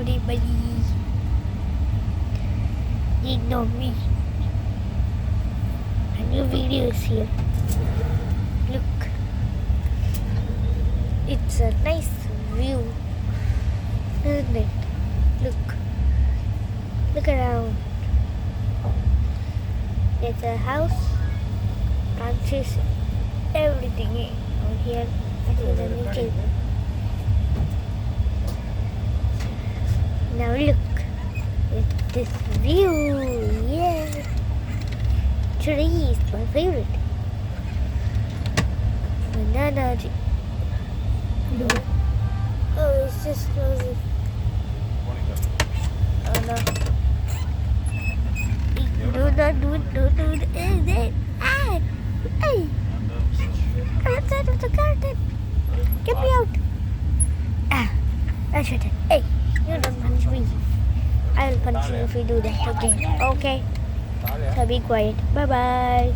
everybody. Ignore me. A new video is here. Look. It's a nice view, isn't it? Look around. There's a house, branches, everything out here. Okay. Now look at this view. Yeah. Tree is my favorite. Banana tree. Oh, it's just closing. Oh no. Do not do it. Ah! Hey! I'm outside of the garden. Get me out. Ah! I shouldn't. Hey! You don't punch me. I'll punch you if you do that again. Okay? So be quiet. Bye-bye.